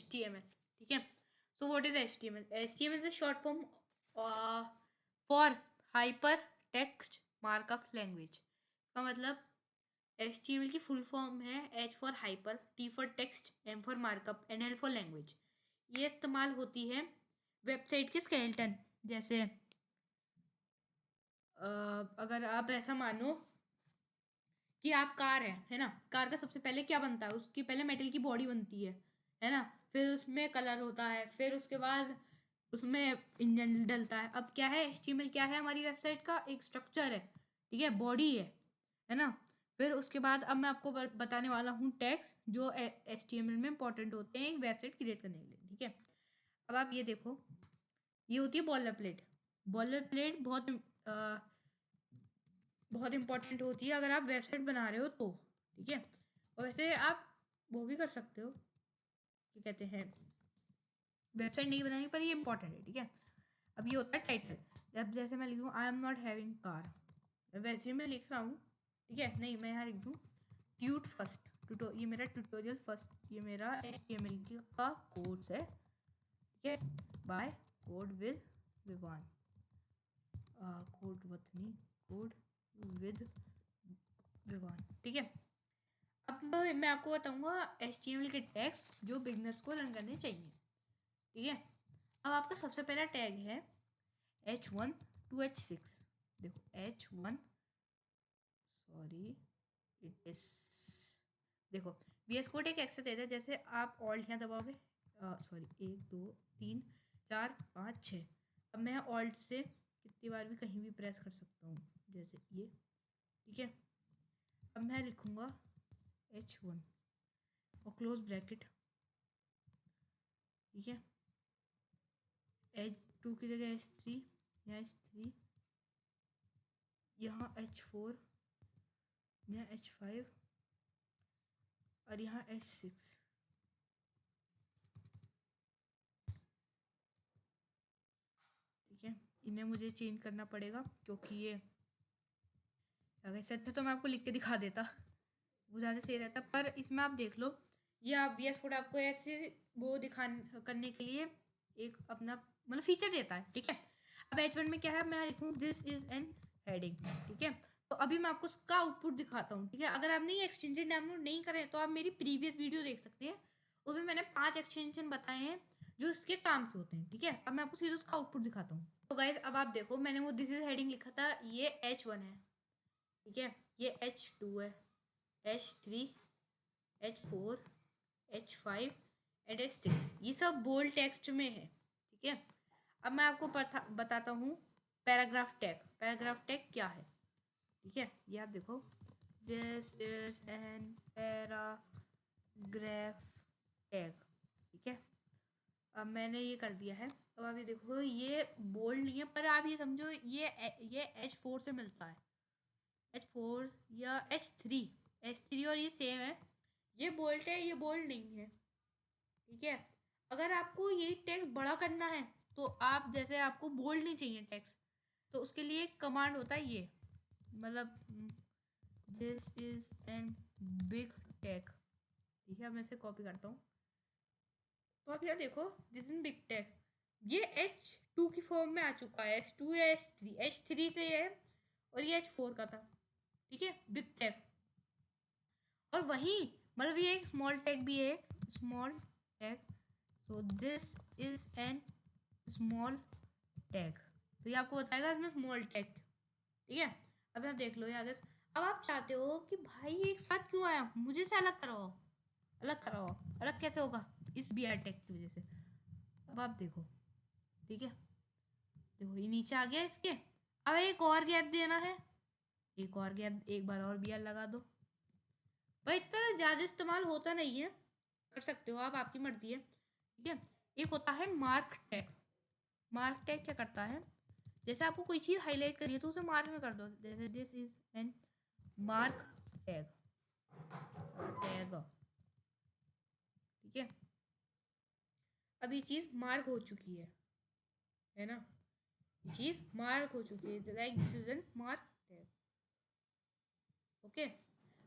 HTML, ठीक है। So what is HTML? HTML is short form for hyper text markup language. इसका मतलब HTML की फुल फॉर्म है H for hyper, T for text, M for markup and L for language. ये इस्तेमाल होती है वेबसाइट के स्केलेटन, जैसे अगर आप ऐसा मानो कि आप कार है ना, कार का सबसे पहले क्या बनता है, उसकी पहले मेटल की बॉडी बनती है ना, फिर उसमें कलर होता है, फिर उसके बाद उसमें इंजन डलता है। अब क्या है, HTML क्या है, हमारी वेबसाइट का एक स्ट्रक्चर है, ठीक है, बॉडी है ना। फिर उसके बाद अब मैं आपको बताने वाला हूँ टैग्स जो HTML में इंपॉर्टेंट होते हैं एक वेबसाइट क्रिएट करने के लिए, ठीक है। अब आप ये देखो, ये होती है बॉलर प्लेट। बॉलर प्लेट बहुत इंपॉर्टेंट होती है अगर आप वेबसाइट बना रहे हो तो, ठीक है। और वैसे आप वो भी कर सकते हो, क्या कहते हैं, वेबसाइट नहीं बनानी, पर ये इंपॉर्टेंट है, ठीक है। अब ये होता है टाइटल। जब जैसे मैं लिखूँ I am not having car, वैसे मैं लिख रहा हूँ, ठीक है। नहीं, मैं यहाँ लिख दूँ ट्यूट फर्स्ट, ये मेरा ट्यूटोरियल फर्स्ट, ये मेरा HTML का कोर्स है, ठीक है, by code with Vivaan, code वतनी, कोड विद विवान, ठीक है। अब मैं आपको बताऊंगा HTML के टैग्स जो बिगनर्स को रन करने चाहिए, ठीक है। अब आपका सबसे पहला टैग है H1 to H6। देखो H1, सॉरी इट इज, देखो VS कोड एक एक्सेस देता है, जैसे आप ऑल्ट यहाँ दबाओगे, सॉरी 1 2 3 4 5 6, अब मैं ऑल्ट से कितनी बार भी कहीं भी प्रेस कर सकता हूँ, जैसे ये, ठीक है। अब मैं लिखूँगा H1 और क्लोज ब्रैकेट, ठीक है। H2 की जगह H3, यहाँ H3, यहाँ H4, यहाँ H5 और यहाँ H6, ठीक है। इन्हें मुझे चेंज करना पड़ेगा क्योंकि ये अगर सच तो मैं आपको लिख के दिखा देता, वो ज़्यादा सही रहता, पर इसमें आप देख लो, ये आप VS कोड आपको ऐसे वो करने के लिए एक अपना मतलब फीचर देता है, ठीक है। अब H1 में क्या है, मैं लिखूँ दिस इज एन हेडिंग, ठीक है। तो अभी मैं आपको उसका आउटपुट दिखाता हूँ, ठीक है। अगर आपने ये एक्सटेंशन डाउनलोड नहीं करें तो आप मेरी प्रीवियस वीडियो देख सकते हैं, उसमें मैंने 5 एक्सटेंशन बताए हैं जो इसके काम के होते हैं, ठीक है। अब मैं आपको सीधे उसका आउटपुट दिखाता हूँ। तो गाइज अब आप देखो, मैंने वो दिस इज हेडिंग लिखा था, ये H1 है, ठीक है, ये H2 है, H3, H4, H5 and H6, ये सब बोल्ड टेक्स्ट में है, ठीक है। अब मैं आपको बताता हूँ पैराग्राफ टैग। पैराग्राफ टैग क्या है, ठीक है, ये आप देखो, this is N paragraph tag, ठीक है। अब मैंने ये कर दिया है। अब आप ये देखो, ये बोल्ड नहीं है, पर आप ये समझो ये H4 से मिलता है, H4 या H3 और ये सेम है, ये बोल्ड है, ये बोल्ड नहीं है, ठीक है। अगर आपको ये टेक्स्ट बड़ा करना है तो आप जैसे आपको बोल्ड नहीं चाहिए टेक्स्ट, तो उसके लिए एक कमांड होता है, ये मतलब this is N big tag, ठीक है। मैं इसे कॉपी करता हूँ, तो आप यहाँ देखो दिस इज बिग टैग, ये H2 की फॉर्म में आ चुका है, H2 या H3 से है, और ये H4 का था, ठीक है, बिग टैग। और वही मतलब ये एक स्मॉल टैग भी है, small tag, so this is N small tag, तो ये आपको बताएगा इसमें स्मॉल टैग, ठीक है। अब आप देख लो ये आगे। अब आप चाहते हो कि भाई एक साथ क्यों आया, मुझे से अलग कराओ, अलग कराओ, अलग कैसे होगा, इस BR टैग की वजह से। अब आप देखो, ठीक है, देखो ये नीचे आ गया इसके। अब एक और गैप देना है, एक और गैप, एक बार और BR लगा दो, भाई इतना ज़्यादा इस्तेमाल होता नहीं है, कर सकते हो आप, आपकी मर्जी है, ठीक है। एक होता है मार्क टैग। मार्क टैग क्या करता है, जैसे आपको कोई चीज़ हाईलाइट करनी है तो उसे मार्क में कर दो, जैसे this is an mark tag, tag, ठीक है। अब ये चीज़ मार्क हो चुकी है ना, ये चीज़ मार्क हो चुकी है, like this is an mark tag, okay.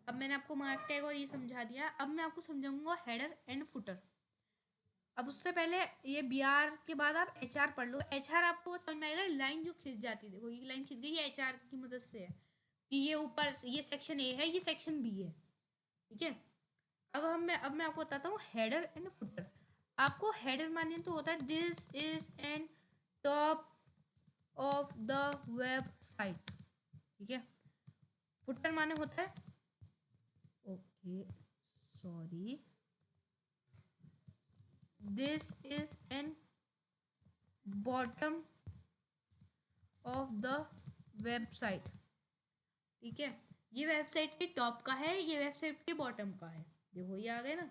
अब मैंने आपको मार्क टैग और ये समझा दिया, अब मैं आपको समझाऊंगा हेडर एंड फुटर। अब उससे पहले ये बी आर के बाद आप एच आर पढ़ लो। एच आर आपको समझ में आएगा, लाइन जो खिंच जाती है, देखो ये लाइन खिंच गई, ये एच आर की मदद से है कि ये ऊपर ये सेक्शन ए है, ये सेक्शन बी है, ठीक है। अब मैं आपको बताता हूँ हेडर एंड फुटर। आपको हेडर माने तो होता है this is N top of the website, ठीक है। फुटर माने होता है, okay sorry, this is N bottom of the website, ठीक है। ये वेबसाइट के टॉप का है, ये वेबसाइट के बॉटम का है, देखो ये आ गए ना।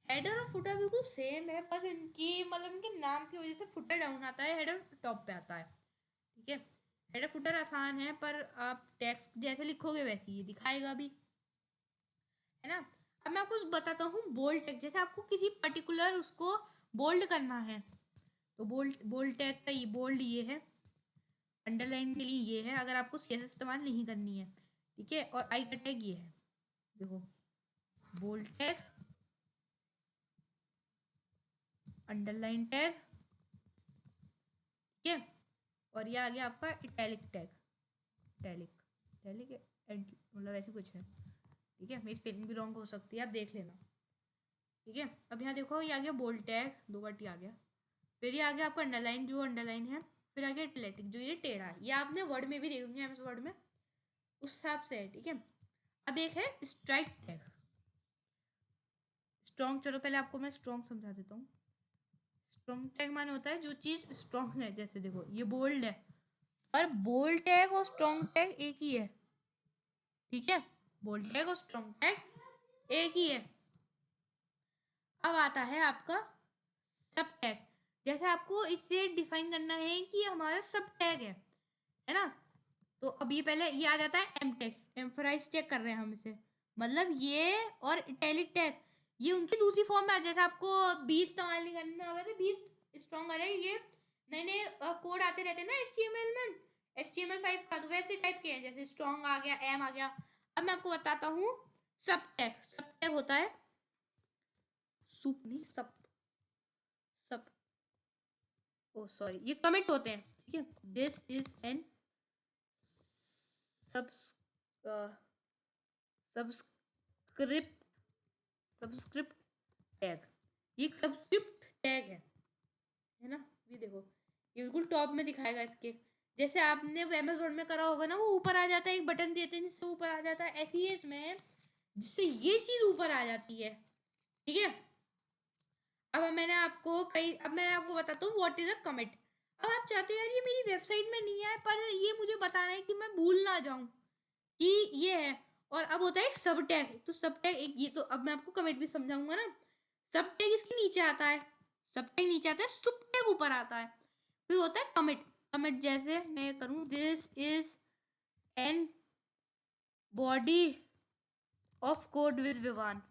हेडर और फुटर बिल्कुल सेम है, बस इनकी मतलब इनके नाम की वजह से फुटर डाउन आता है, हेडर टॉप पे आता है, ठीक है। हेडर फुटर आसान है, पर आप टेक्स्ट जैसे लिखोगे वैसे ये दिखाएगा भी, है ना। अब मैं आपको बताता हूँ बोल्ड टेक्स्ट। जैसे आपको किसी पर्टिकुलर उसको बोल्ड करना है, तो बोल्ड बोल्ड टेक्स्ट का ये बोल्ड ये है, अंडरलाइन के लिए ये है, अगर आपको सीएस इस्तेमाल नहीं करनी है, ठीक है। और आई का टैग ये है, देखो बोल्ड टैग, अंडरलाइन टैग, ठीक है। और ये आ गया आपका इटैलिक टैग, इटैलिक इटैलिक मतलब ऐसे कुछ है, ठीक है। मेरी स्पेलिंग भी रॉन्ग हो सकती है, आप देख लेना, ठीक है। अब यहाँ देखो ये आ गया बोल्ड टैग, 2 बार टी आ गया। फिर ये आ गया आपका अंडरलाइन, जो अंडरलाइन है। फिर आ गया इटैलिक, जो ये टेढ़ा है, ये आपने वर्ड में भी देखोगे, एमएस वर्ड में उस हिसाब से है, ठीक है। अब एक है स्ट्राइक टैग, स्ट्रॉन्ग। चलो पहले आपको मैं स्ट्रॉन्ग समझा देता हूँ। स्ट्रॉन्ग टैग माने होता है जो चीज स्ट्रॉन्ग है, जैसे देखो ये बोल्ड है, पर बोल्ड टैग और स्ट्रॉन्ग टैग एक ही है, ठीक है। बोल्ड टैग और स्ट्रॉन्ग टैग एक ही है। अब आता है आपका सब टैग। जैसे आपको इससे डिफाइन करना है कि हमारा सब टैग है ना। तो अब ये पहले ये आ जाता है एम टैग, एम्फराइज चेक कर रहे हैं हम इसे, मतलब ये और इटैलिक टैग ये उनकी दूसरी फॉर्म में। जैसे आपको 20 इस्तेमाल नहीं करना होगा, तो 20 स्ट्रॉन्ग है, ये नए नए कोड आते रहते हैं ना HTML में, HTML5 का, तो वैसे टाइप के हैं, जैसे स्ट्रॉन्ग आ गया, एम आ गया। अब मैं आपको बताता हूँ सब टैग। सब टैग होता है सुप नहीं सब, सब, ओ सॉरी, ये कमेंट होते हैं, ठीक है। दिस इज एन सब सब्सक्रिप्ट, सब्सक्रिप्ट टैग, ये सब्सक्रिप्ट टैग है ना। ये देखो ये बिल्कुल टॉप में दिखाएगा इसके, जैसे आपने अमेज़न में करा होगा ना, वो ऊपर आ जाता है, एक बटन देते हैं जिससे ऊपर आ जाता है, ऐसे ही इसमें जिससे ये चीज ऊपर आ जाती है, ठीक है। अब मैंने आपको बताता हूँ व्हाट इज अ कमिट। अब आप चाहते हो यार ये मेरी वेबसाइट में नहीं है, पर ये मुझे बताना है कि मैं भूल ना जाऊं कि ये है। और अब होता है एक सब टैग, तो सब टैग एक ये, तो अब मैं आपको कमेंट भी समझाऊंगा ना। सब टैग इसके नीचे आता है, सब टैग नीचे आता है, सुब टैग ऊपर आता है। फिर होता है कमिट। कमिट जैसे मैं करूं this is an body of code with Vivaan,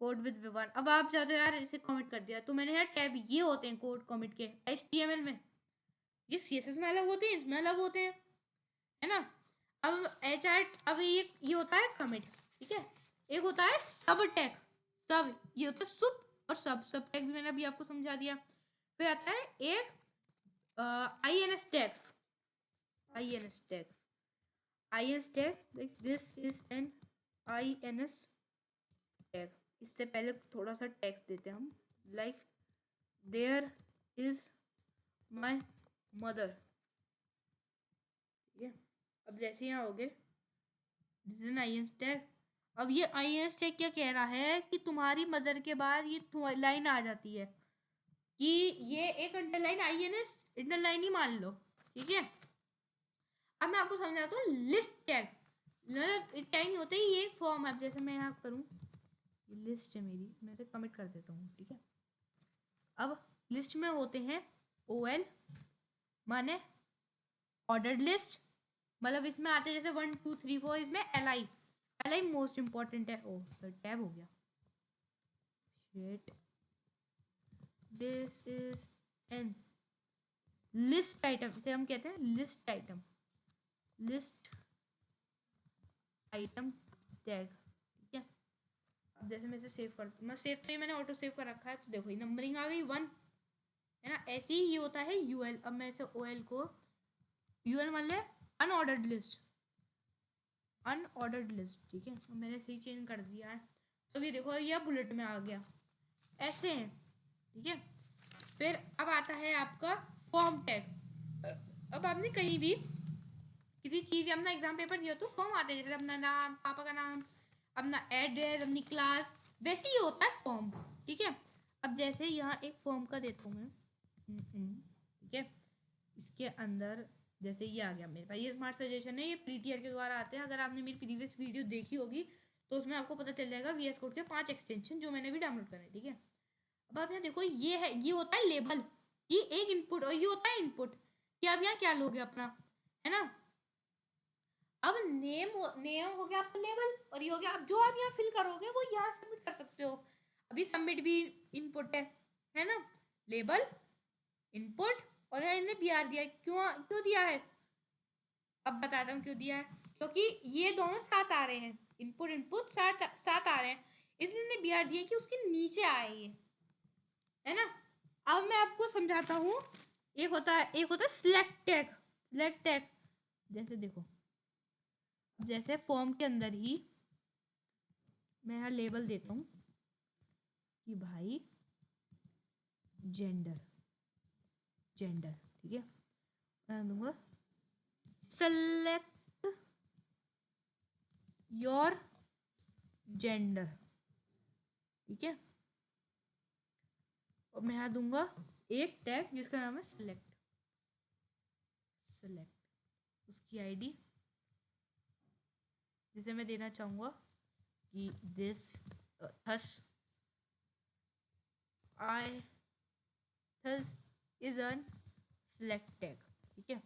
code with Vivaan. अब आप चाहते हो यार इसे कमिट कर दिया, तो मैंने यार टैब ये होते हैं कोड कमिट के HTML में, ये CSS में अलग होते हैं, इसमें अलग होते हैं, है ना। अब HR, अब ये होता है कमिट, ठीक है। एक होता है सब टैग, सब ये होता है सुप, और सब टैग भी मैंने अभी आपको समझा दिया। फिर आता है एक INS tag, INS tag, INS tag, this is an INS tag. इससे पहले थोड़ा सा टेक्स्ट देते हैं हम, like there is my mother, ठीक है। अब जैसे यहाँ हो गए दिस इज INS टैग। अब ये INS टैग क्या कह रहा है कि तुम्हारी मदर के बाद ये लाइन आ जाती है कि ये एक अंडरलाइन INS इंटरलाइन ही मान लो, ठीक है। अब मैं आपको समझाता हूँ लिस्ट टैग। टैग नहीं होते, ये एक फॉर्म है। जैसे मैं यहाँ करूँ, लिस्ट है मेरी, मैं इसे कमिट कर देता हूँ, ठीक है। अब लिस्ट में होते हैं OL माने ऑर्डर्ड लिस्ट, मतलब इसमें आते हैं जैसे 1 2 3 4, इसमें LI मोस्ट इंपॉर्टेंट है। ओ सर टैब हो गया, shit. This is N list item, इसे हम कहते हैं list item, list item tag, ठीक है। जैसे मैं इसे सेव कर, मैं सेव तो ये मैंने ऑटो सेव कर रखा है, तो देखो ये नंबरिंग आ गई 1, है ना। ऐसे ही ये होता है यूएल। अब मैं इसे ओएल को यूएल मान ले अनऑर्डर्ड लिस्ट, अनऑर्डर्ड लिस्ट, ठीक है। तो मैंने सही चेंज कर दिया है, तो ये देखो ये बुलेट में आ गया, ऐसे है, ठीक है। फिर अब आता है आपका फॉर्म टैग। अब आपने कहीं भी किसी चीज या अपना एग्जाम पेपर दिया तो फॉर्म आते हैं, जैसे अपना नाम, पापा का नाम, अपना एड्रेस, अपनी क्लास, वैसे ही होता है फॉर्म, ठीक है। अब जैसे यहाँ एक फॉर्म का देता हूँ मैं, ठीक है। इसके अंदर जैसे ये आ गया मेरे पास, ये स्मार्ट सजेशन है, ये प्रीटीआर के द्वारा आते हैं। अगर आपने मेरी प्रीवियस वीडियो देखी होगी तो उसमें आपको पता चल जाएगा वीएस कोड के 5 एक्सटेंशन जो मैंने भी डाउनलोड करे, ठीक है। अब आप यहाँ देखो ये है, ये होता है लेबल, ये एक इनपुट, और ये होता है इनपुट कि आप यहाँ क्या लोगे अपना, है ना। अब नेम हो गया आपका लेबल, और ये हो गया, अब जो आप यहाँ फिल करोगे वो यहाँ सबमिट कर सकते हो। अभी सबमिट भी इनपुट है ना। लेबल, इनपुट, और इन्हें बीआर दिया है, क्यों दिया है, अब बताता हूँ क्यों दिया है। क्योंकि ये दोनों साथ आ रहे हैं, इनपुट साथ आ रहे हैं, इसलिए इन्हें बीआर दिया कि उसके नीचे आए ये, है ना। अब मैं आपको समझाता हूँ। एक होता है सिलेक्ट टैग। जैसे देखो, जैसे फॉर्म के अंदर ही मैं यहाँ लेबल देता हूँ कि भाई जेंडर, ठीक है। मैं दूंगा सेलेक्ट योर जेंडर, ठीक है। और मैं यहाँ दूंगा एक टैग जिसका नाम है सेलेक्ट, उसकी आईडी, जिसे मैं देना चाहूँगा कि this thus is an select tag, ठीक है।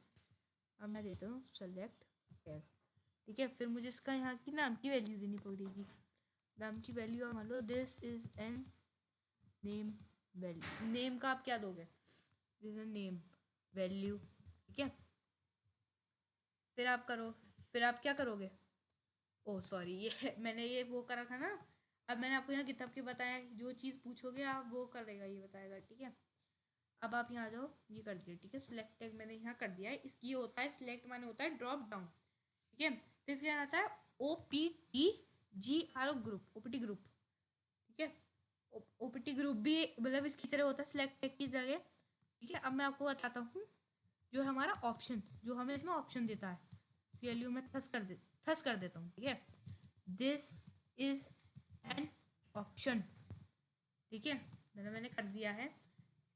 अब मैं देता हूँ सेलेक्ट टैग, ठीक है। फिर मुझे इसका यहाँ की नाम की वैल्यू देनी पड़ेगी। नाम की वैल्यू मान लो this is an name value, name का आप क्या दोगे, दिस इज नेम वैल्यू, ठीक है। फिर आप क्या करोगे, ओ सॉरी, ये मैंने ये वो करा था ना। अब मैंने आपको यहाँ किताब के बताया, जो चीज़ पूछोगे आप वो करेगा, ये बताएगा, ठीक है। अब आप यहाँ आ जाओ, ये कर दिया, ठीक है। सिलेक्ट टैग मैंने यहाँ कर दिया है। इसकी ये होता है सिलेक्ट माने होता है ड्रॉप डाउन, ठीक है। फिर इसके आता है OPTGR ग्रुप, OPT ग्रुप, ठीक है। OPT ग्रुप भी मतलब इसकी तरह होता है सिलेक्ट टैग की जगह, ठीक है। अब मैं आपको बताता हूँ जो हमारा ऑप्शन, जो हमें इसमें ऑप्शन देता है, CLU में थस कर देता हूँ, ठीक है। दिस इज एन ऑप्शन, ठीक है। मैंने कर दिया है,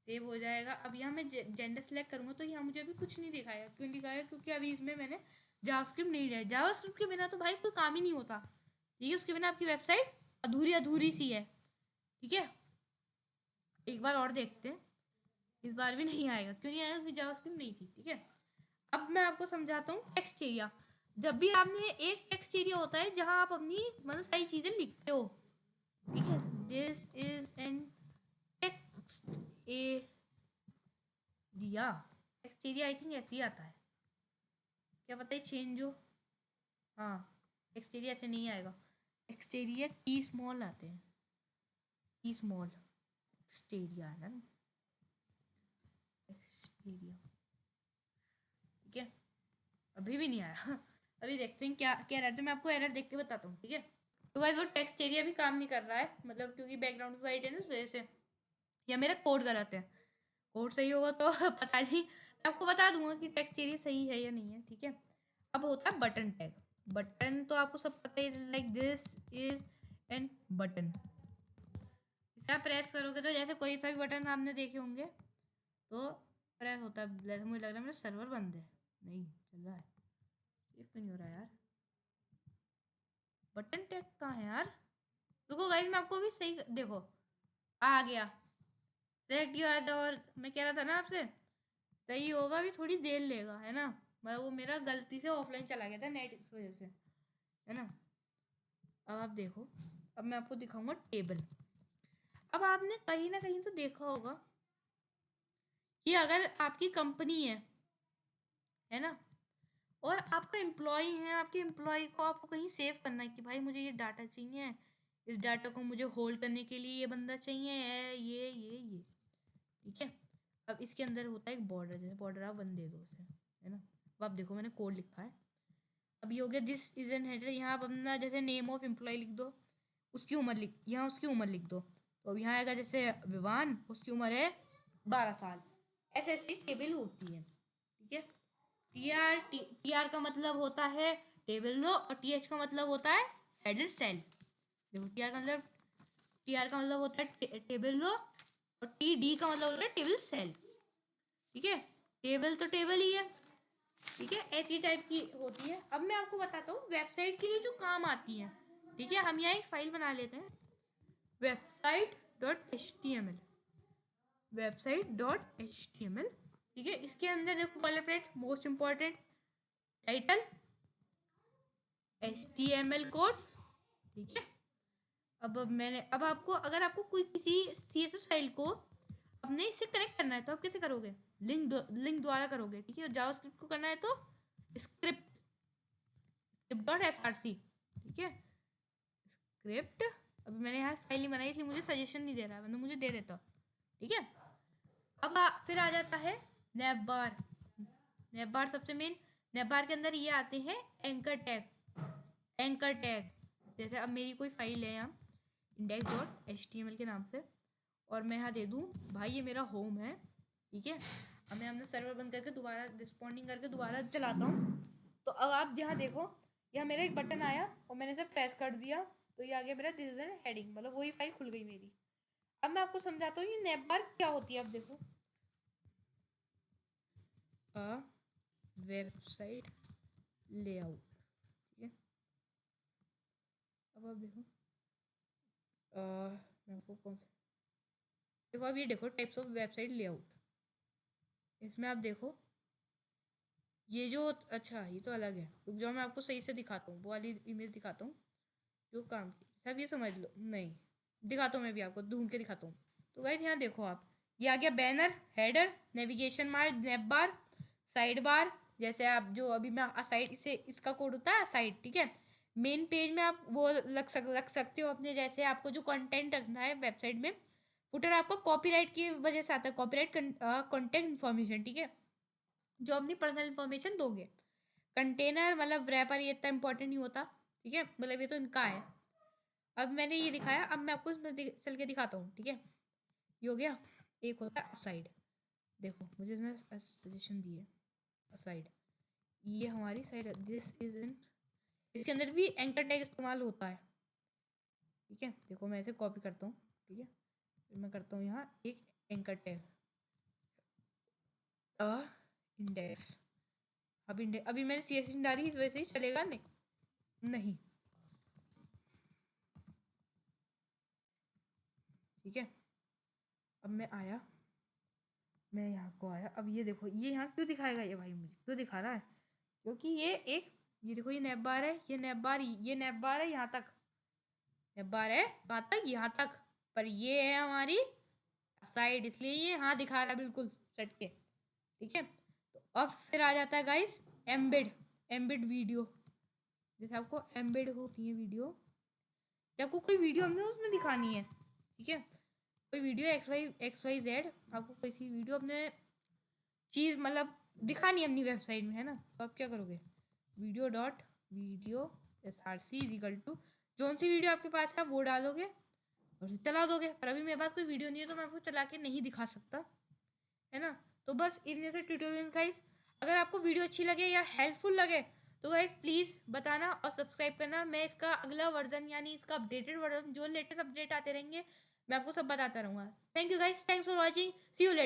सेव हो जाएगा। अब यहाँ मैं जेंडर सेलेक्ट करूँगा तो यहाँ मुझे अभी कुछ नहीं दिखाएगा, क्यों दिखाएगा, क्योंकि अभी इसमें मैंने जावास्क्रिप्ट नहीं लिया है। जावास्क्रिप्ट के बिना तो भाई कोई काम ही नहीं होता, ठीक है। उसके बिना आपकी वेबसाइट अधूरी सी है, ठीक है। एक बार और देखते हैं, इस बार भी नहीं आएगा, क्यों नहीं आएगा, क्योंकि जावास्क्रिप्ट नहीं थी, ठीक है। अब मैं आपको समझाता हूँ टेक्स्ट एरिया। जब भी आपने एक टेक्स्ट एरिया होता है जहाँ आप अपनी मतलब सारी चीज़ें लिखते हो, ठीक है। This is N text area, text area I think ऐसे ही आता है, क्या पता है चेंज हो। हाँ, टेक्स्ट एरिया ऐसे नहीं आएगा, टेक्स्ट एरिया टी स्मॉल आते हैं, टी स्मॉल टेक्स्ट एरिया है ना, टेक्स्ट एरिया, ठीक है। अभी भी नहीं आया अभी देखते हैं क्या क्या एरर है, मैं आपको एरर देख के बताता हूँ, ठीक है। तो गाइस वो टेक्स्ट एरिया भी काम नहीं कर रहा है, मतलब क्योंकि बैकग्राउंड वाइट है ना, उस वजह से, या मेरा कोड गलत है। कोड सही होगा तो पता नहीं, मैं आपको बता दूंगा कि टेक्स्ट एरिया सही है या नहीं है, ठीक है। अब होता है बटन टैग। बटन तो आपको सब पता ही, like this is an button, इसे आप प्रेस करोगे तो जैसे कोई सा भी बटन आपने देखे होंगे तो प्रेस होता है। मुझे लग रहा है मेरा सर्वर बंद है, नहीं चल रहा है, सेफ नहीं हो रहा है यार। बटन टैग कहाँ है यार, देखो गाइस मैं आपको भी सही देखो आ गया, सेलेक्ट योर, और मैं कह रहा था ना आपसे सही होगा, भी थोड़ी देर लेगा, है ना। मैं वो मेरा गलती से ऑफलाइन चला गया था नेट, इस वजह से, है ना। अब आप देखो, अब मैं आपको दिखाऊंगा टेबल। अब आपने कहीं ना कहीं तो देखा होगा कि अगर आपकी कंपनी है ना, और आपका एम्प्लॉय है, आपके एम्प्लॉय को आपको कहीं सेव करना है कि भाई मुझे ये डाटा चाहिए, इस डाटा को मुझे होल्ड करने के लिए ये बंदा चाहिए है, ये ठीक है। अब इसके अंदर होता है एक बॉर्डर, जैसे बॉर्डर आप 1 दे दो उसे, है ना। अब आप देखो मैंने कोड लिखा है। अब ये हो गया दिस इज एन हेडर। यहाँ आप अपना जैसे नेम ऑफ एम्प्लॉय लिख दो, उसकी उम्र लिख, यहाँ उसकी उम्र लिख दो। तो अब यहाँ आएगा जैसे विवान, उसकी उम्र है 12 साल। ऐसे टेबल होती है, ठीक है। टी आर का मतलब होता है टेबल रो, और टी एच का मतलब होता है हेडर सेल। देखो टी आर का मतलब होता है टेबल रो, और टी डी का मतलब होता है टेबल सेल, ठीक है। टेबल तो टेबल ही है, ठीक है। ऐसी टाइप की होती है। अब मैं आपको बताता हूँ वेबसाइट के लिए जो काम आती है, ठीक है। हम यहाँ एक फाइल बना लेते हैं, website.html, website.html, ठीक है। इसके अंदर देखो boilerplate most important, title, HTML course, ठीक है। अब आपको अगर आपको कोई किसी CSS फाइल को अपने इससे कनेक्ट करना है तो आप कैसे करोगे? लिंक द्वारा करोगे, ठीक है। जावास्क्रिप्ट को करना है तो script.src, ठीक है। स्क्रिप्ट, अभी मैंने यहाँ फाइल नहीं बनाई इसलिए मुझे सजेशन नहीं दे रहा है, वरना मुझे दे देता, ठीक है। अब फिर आ जाता है नैवबार। नैवबार सबसे मेन, नैवबार के अंदर ये आते हैं एंकर टैग। जैसे अब मेरी कोई फाइल है यहाँ index.html के नाम से, और मैं यहाँ दे दूँ भाई ये मेरा होम है, ठीक है। अब मैं अपना सर्वर बंद करके दोबारा रिस्पॉन्डिंग करके दोबारा चलाता हूँ। तो अब आप यहाँ देखो, यहाँ मेरा एक बटन आया और मैंने इसे प्रेस कर दिया, तो ये आ गया मेरा दिस इज एन हेडिंग, मतलब वही फाइल खुल गई मेरी। अब मैं आपको समझाता हूँ ये नैवबार क्या होती है। अब देखो, वेबसाइट लेआउट, ठीक है। अब आप देखो, मैं आपको कौन सा देखो, अब ये देखो टाइप्स ऑफ वेबसाइट लेआउट। इसमें आप देखो ये जो, अच्छा ये तो अलग है, रुक जाओ मैं आपको सही से दिखाता हूँ, वो वाली इमेज दिखाता हूँ जो काम की, सब ये समझ लो। नहीं दिखाता हूँ, मैं भी आपको ढूंढ के दिखाता हूँ। तो गाइस यहाँ देखो आप, ये आ गया बैनर, हेडर, नेविगेशन मार, नैप बार, साइड बार। जैसे आप जो अभी मैं साइड से, इसका कोड होता है साइड, ठीक है। मेन पेज में आप वो रख सकते हो अपने, जैसे आपको जो कंटेंट रखना है वेबसाइट में। फुटर आपको कॉपीराइट की वजह से आता है, कॉपीराइट कंटेंट इन्फॉर्मेशन, ठीक है, जो अपनी पर्सनल इन्फॉर्मेशन दोगे। कंटेनर मतलब रैपर, ये इतना इंपॉर्टेंट नहीं होता, ठीक है, मतलब ये तो इनका है। अब मैंने ये दिखाया, अब मैं आपको इसमें चल के दिखाता हूँ, ठीक है। ये हो गया। एक होता है साइड, देखो मुझे इसने सजेशन दी है साइड, ये हमारी साइड, दिस इज इन, इसके अंदर भी एंकर टैग इस्तेमाल होता है, ठीक है। देखो मैं इसे कॉपी करता हूँ, ठीक है, फिर मैं करता हूँ यहाँ एक एंकर टैग इंडेक्स। अब अभी मैंने CSS डाली, इस वजह से ही चलेगा नहीं, ठीक है। अब मैं आया, मैं यहाँ को आया, अब ये देखो ये यहाँ क्यों दिखाएगा, ये भाई मुझे क्यों दिखा रहा है, क्योंकि ये देखो ये नैप बार है, ये नैप बार है यहाँ तक, नैप बार है कहाँ तक, यहाँ तक, पर ये है हमारी साइड, इसलिए ये यहाँ दिखा रहा है बिल्कुल सट के, ठीक है। तो अब फिर आ जाता है गाइस एम्बेड वीडियो। जैसे आपको एम्बेड होती है वीडियो, जब आपको कोई वीडियो हमने उसमें दिखानी है, ठीक है, कोई वीडियो XYZ, आपको कोई सी वीडियो अपने चीज़ मतलब दिखानी है अपनी वेबसाइट में, है ना। तो आप क्या करोगे, वीडियो SRC इजिकल टू जो सी वीडियो आपके पास है वो डालोगे और चला दोगे। पर अभी मेरे पास कोई वीडियो नहीं है तो मैं आपको चला के नहीं दिखा सकता, है ना। तो बस इतने से ट्यूटोरियल गाइस। अगर आपको वीडियो अच्छी लगे या हेल्पफुल लगे तो गाइस प्लीज़ बताना और सब्सक्राइब करना। मैं इसका अगला वर्जन यानी इसका अपडेटेड वर्जन जो लेटेस्ट अपडेट आते रहेंगे मैं आपको सब बताता रहूँगा। Thank you guys, thanks for watching, see you letter.